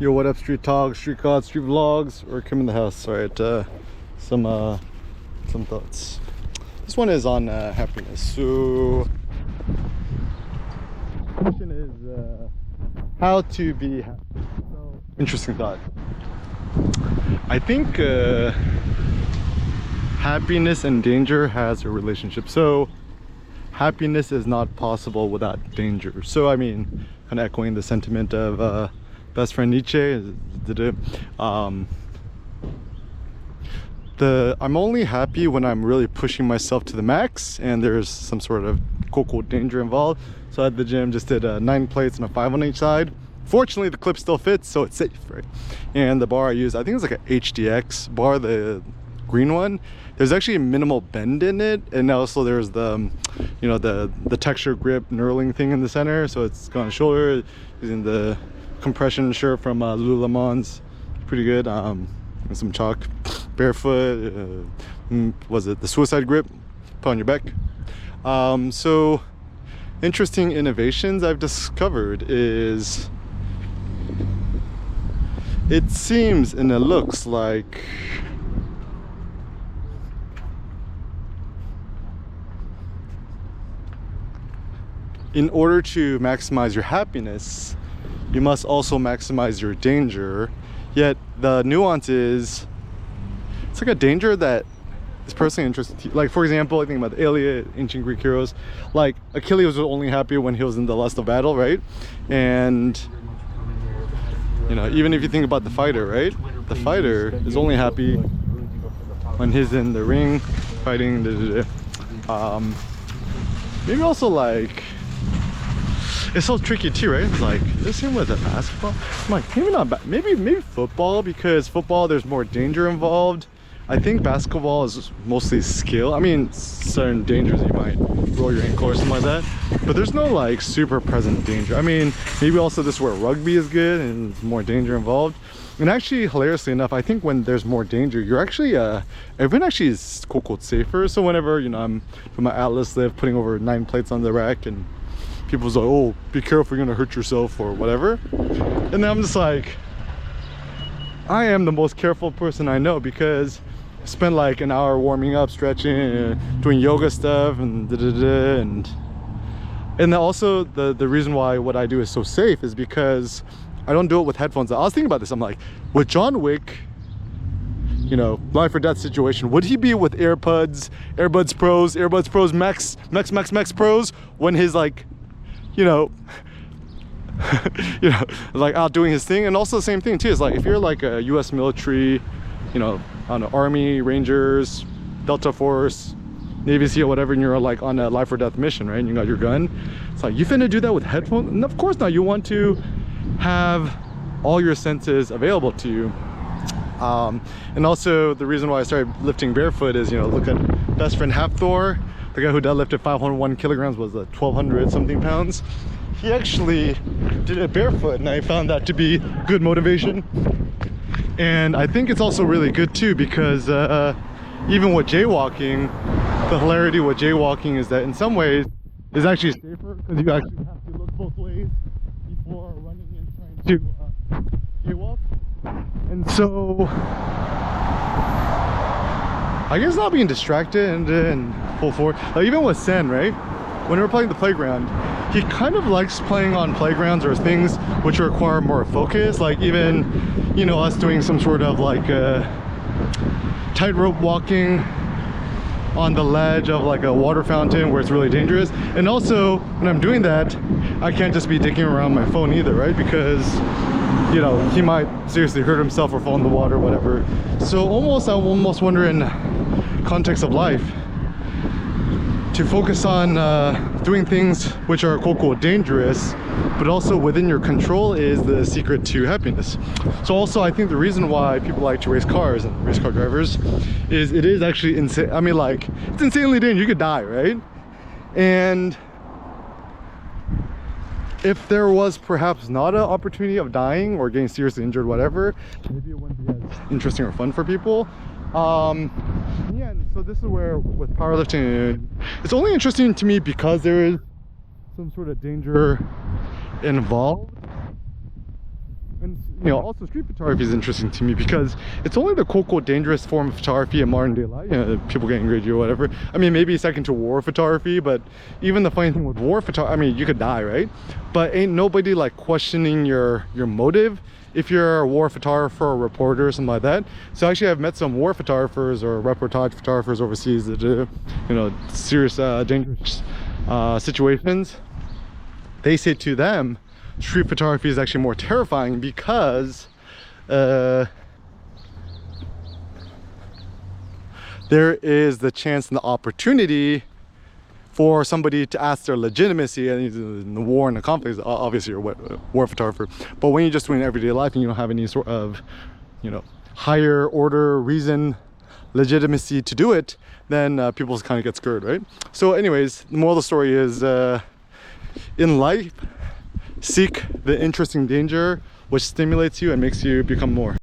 Yo, what up, street talk, street gods, street vlogs, or come in the house. All right, some thoughts. This one is on happiness. So the question is how to be happy. So, interesting thought. I think happiness and danger has a relationship. So happiness is not possible without danger. So I mean, kind of echoing the sentiment of best friend Nietzsche. I'm only happy when I'm really pushing myself to the max and there's some sort of quote danger involved. So at the gym, just did 9 plates and a 5 on each side. Fortunately, the clip still fits, so it's safe, right? And the bar I use, I think it's like an HDX bar, the green one. There's actually a minimal bend in it, and also there's the the texture grip knurling thing in the center, so it's got on shoulder. Using the compression shirt from Lululemon's, pretty good. And some chalk. Barefoot, was it the suicide grip? Put on your back. So interesting innovations I've discovered is, it seems and it looks like in order to maximize your happiness, you must also maximize your danger. Yet the nuance is, it's like a danger that is personally interesting to you. Like, for example, I think about the Iliad, ancient Greek heroes. Like, Achilles was only happy when he was in the lust of battle, right? And even if you think about the fighter, right? The fighter is only happy when he's in the ring fighting. Maybe also, like, it's so tricky too, right? It's like the same with the basketball. I'm like, maybe not maybe football, because football there's more danger involved. I think basketball is mostly skill. I mean, certain dangers, you might roll your ankle or something like that, but there's no like super present danger. I mean, maybe also this is where rugby is good and there's more danger involved. And actually, hilariously enough, I think when there's more danger, you're actually everyone actually is quote safer. So whenever I'm from my Atlas lift putting over 9 plates on the rack and people's like, oh, be careful, you're gonna hurt yourself or whatever. And then I'm just like, I am the most careful person I know, because I spent like an hour warming up, stretching, doing yoga stuff, and and then also the reason why what I do is so safe is because I don't do it with headphones. I was thinking about this. I'm like, with John Wick, life or death situation, would he be with AirPods Pros Max Pros when his like like out doing his thing? And also the same thing too is like, if you're like a US military, I don't know, Army, Rangers, Delta Force, Navy SEAL, whatever, and you're like on a life or death mission, right? And you got your gun. It's like, you finna do that with headphones? And of course not. You want to have all your senses available to you. And also the reason why I started lifting barefoot is, look at best friend Hafthor, the guy who deadlifted 501 kilograms, was 1,200 something pounds. He actually did it barefoot, and I found that to be good motivation. And I think it's also really good too, because even with jaywalking, the hilarity with jaywalking is that in some ways it's actually safer, because you actually have to look both ways before running and trying to jaywalk. And so I guess not being distracted and full forward. Like even with Sen, right? When we're playing the playground, he kind of likes playing on playgrounds or things which require more focus. Like even, us doing some sort of like tightrope walking on the ledge of like a water fountain where it's really dangerous. And also when I'm doing that, I can't just be dicking around my phone either, right? Because he might seriously hurt himself or fall in the water or whatever. So I almost wonder, in context of life, to focus on doing things which are quote dangerous, but also within your control, is the secret to happiness. So also I think the reason why people like to race cars and race car drivers is it is actually insane. I mean, like, it's insanely dangerous. You could die, right? And if there was perhaps not an opportunity of dying or getting seriously injured, whatever, maybe it wouldn't be as interesting or fun for people. Yeah, so this is where with powerlifting, it's only interesting to me because there is some sort of danger involved. And you know, also street photography is interesting to me because it's only the quote dangerous form of photography in modern day life. You know, people getting greedy or whatever. I mean, maybe second to war photography, but even the funny thing with war photography, I mean, you could die, right? But ain't nobody like questioning your motive if you're a war photographer or reporter or something like that. So actually I've met some war photographers or reportage photographers overseas that do, you know, serious dangerous situations. They say to them street photography is actually more terrifying because there is the chance and the opportunity for somebody to ask their legitimacy. And in the war and the conflict, obviously you're a war photographer, but when you're just doing everyday life and you don't have any sort of, you know, higher order reason, legitimacy to do it, then people just kind of get scared, right? So anyways, the moral of the story is in life, seek the interesting danger which stimulates you and makes you become more.